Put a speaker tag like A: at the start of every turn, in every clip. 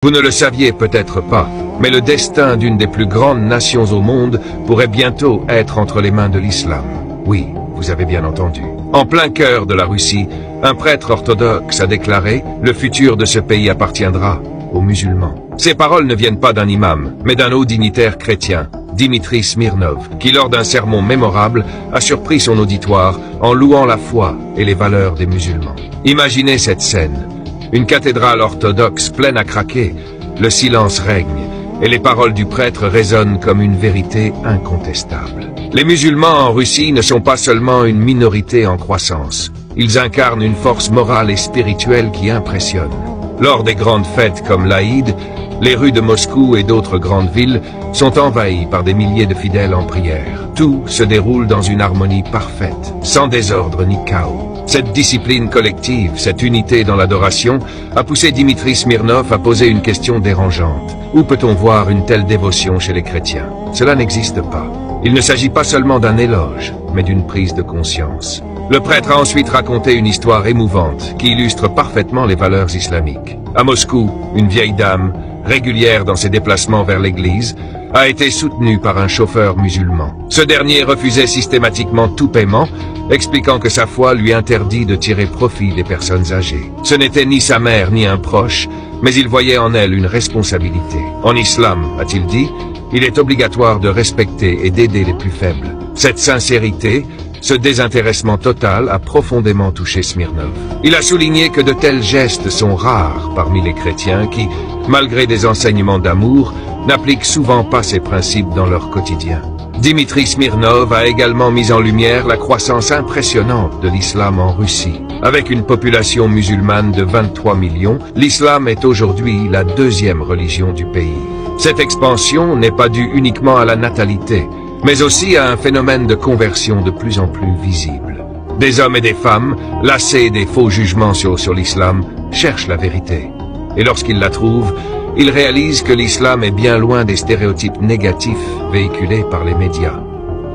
A: Vous ne le saviez peut-être pas, mais le destin d'une des plus grandes nations au monde pourrait bientôt être entre les mains de l'islam. Oui, vous avez bien entendu. En plein cœur de la Russie, un prêtre orthodoxe a déclaré « Le futur de ce pays appartiendra aux musulmans ». Ces paroles ne viennent pas d'un imam, mais d'un haut dignitaire chrétien, Dimitri Smirnov, qui lors d'un sermon mémorable a surpris son auditoire en louant la foi et les valeurs des musulmans. Imaginez cette scène. Une cathédrale orthodoxe pleine à craquer, le silence règne, et les paroles du prêtre résonnent comme une vérité incontestable. Les musulmans en Russie ne sont pas seulement une minorité en croissance, ils incarnent une force morale et spirituelle qui impressionne. Lors des grandes fêtes comme l'Aïd, les rues de Moscou et d'autres grandes villes sont envahies par des milliers de fidèles en prière. Tout se déroule dans une harmonie parfaite, sans désordre ni chaos. Cette discipline collective, cette unité dans l'adoration, a poussé Dimitri Smirnov à poser une question dérangeante. Où peut-on voir une telle dévotion chez les chrétiens? Cela n'existe pas. Il ne s'agit pas seulement d'un éloge, mais d'une prise de conscience. Le prêtre a ensuite raconté une histoire émouvante qui illustre parfaitement les valeurs islamiques. À Moscou, une vieille dame, régulière dans ses déplacements vers l'église, a été soutenue par un chauffeur musulman. Ce dernier refusait systématiquement tout paiement, expliquant que sa foi lui interdit de tirer profit des personnes âgées. Ce n'était ni sa mère ni un proche, mais il voyait en elle une responsabilité. En islam, a-t-il dit, il est obligatoire de respecter et d'aider les plus faibles. Cette sincérité, ce désintéressement total a profondément touché Smirnov. Il a souligné que de tels gestes sont rares parmi les chrétiens qui, malgré des enseignements d'amour, n'appliquent souvent pas ces principes dans leur quotidien. Dimitri Smirnov a également mis en lumière la croissance impressionnante de l'islam en Russie. Avec une population musulmane de 23 millions, l'islam est aujourd'hui la deuxième religion du pays. Cette expansion n'est pas due uniquement à la natalité, mais aussi à un phénomène de conversion de plus en plus visible. Des hommes et des femmes, lassés des faux jugements sur l'islam, cherchent la vérité. Et lorsqu'ils la trouvent, ils réalisent que l'islam est bien loin des stéréotypes négatifs véhiculés par les médias.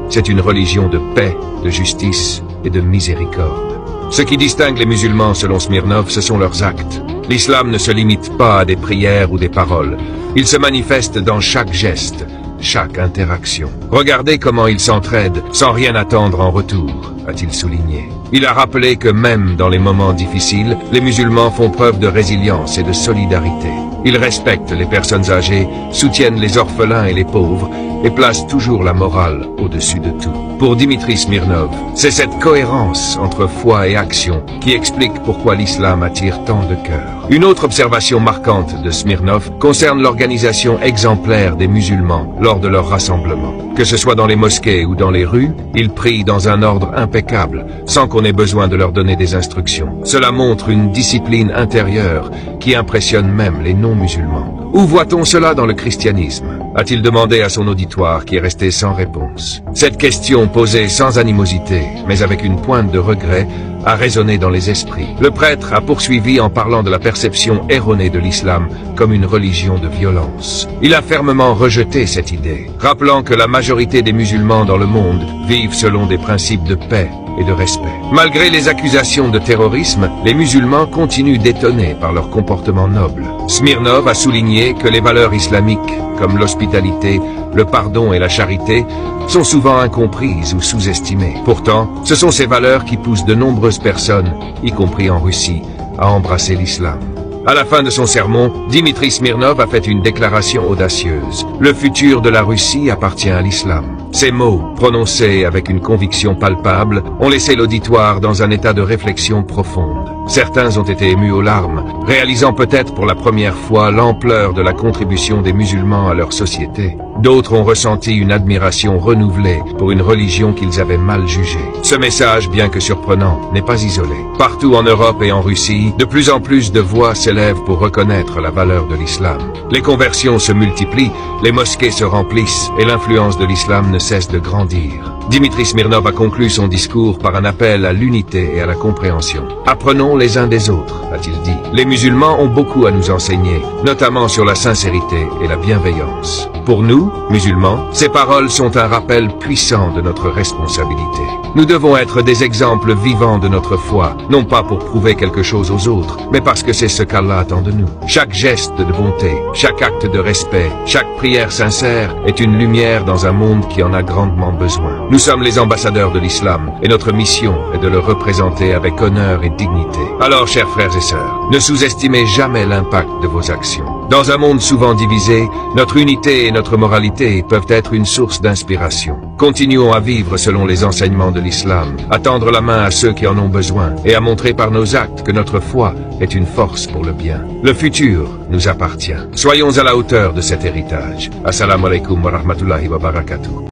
A: C'est une religion de paix, de justice et de miséricorde. Ce qui distingue les musulmans, selon Smirnov, ce sont leurs actes. L'islam ne se limite pas à des prières ou des paroles. Il se manifeste dans chaque geste, chaque interaction. Regardez comment ils s'entraident sans rien attendre en retour, a-t-il souligné. Il a rappelé que même dans les moments difficiles, les musulmans font preuve de résilience et de solidarité. Ils respectent les personnes âgées, soutiennent les orphelins et les pauvres, et placent toujours la morale au-dessus de tout. Pour Dimitri Smirnov, c'est cette cohérence entre foi et action qui explique pourquoi l'islam attire tant de cœurs. Une autre observation marquante de Smirnov concerne l'organisation exemplaire des musulmans lors de leurs rassemblements. Que ce soit dans les mosquées ou dans les rues, ils prient dans un ordre impeccable, sans qu'on ait besoin de leur donner des instructions. Cela montre une discipline intérieure qui impressionne même les non-musulmans. Où voit-on cela dans le christianisme? A-t-il demandé à son auditoire qui est resté sans réponse. Cette question posée sans animosité, mais avec une pointe de regret, a résonné dans les esprits. Le prêtre a poursuivi en parlant de la perception erronée de l'islam comme une religion de violence. Il a fermement rejeté cette idée, rappelant que la majorité des musulmans dans le monde vivent selon des principes de paix et de respect. Malgré les accusations de terrorisme, les musulmans continuent d'étonner par leur comportement noble. Smirnov a souligné que les valeurs islamiques, comme l'hospitalité, le pardon et la charité, sont souvent incomprises ou sous-estimées. Pourtant, ce sont ces valeurs qui poussent de nombreuses personnes, y compris en Russie, à embrasser l'islam. À la fin de son sermon, Dimitri Smirnov a fait une déclaration audacieuse. Le futur de la Russie appartient à l'islam. Ces mots, prononcés avec une conviction palpable, ont laissé l'auditoire dans un état de réflexion profonde. Certains ont été émus aux larmes, réalisant peut-être pour la première fois l'ampleur de la contribution des musulmans à leur société. D'autres ont ressenti une admiration renouvelée pour une religion qu'ils avaient mal jugée. Ce message, bien que surprenant, n'est pas isolé. Partout en Europe et en Russie, de plus en plus de voix s'élèvent pour reconnaître la valeur de l'islam. Les conversions se multiplient, les mosquées se remplissent et l'influence de l'islam ne cesse de grandir. Dimitri Smirnov a conclu son discours par un appel à l'unité et à la compréhension. Apprenons les uns des autres, a-t-il dit. Les musulmans ont beaucoup à nous enseigner, notamment sur la sincérité et la bienveillance. Pour nous, musulmans, ces paroles sont un rappel puissant de notre responsabilité. Nous devons être des exemples vivants de notre foi, non pas pour prouver quelque chose aux autres, mais parce que c'est ce qu'Allah attend de nous. Chaque geste de bonté, chaque acte de respect, chaque prière sincère est une lumière dans un monde qui en a grandement besoin. Nous sommes les ambassadeurs de l'islam et notre mission est de le représenter avec honneur et dignité. Alors, chers frères et sœurs, ne sous-estimez jamais l'impact de vos actions. Dans un monde souvent divisé, notre unité et notre moralité peuvent être une source d'inspiration. Continuons à vivre selon les enseignements de l'islam, à tendre la main à ceux qui en ont besoin et à montrer par nos actes que notre foi est une force pour le bien. Le futur nous appartient. Soyons à la hauteur de cet héritage. Assalamu alaikum wa rahmatullahi wa barakatuh.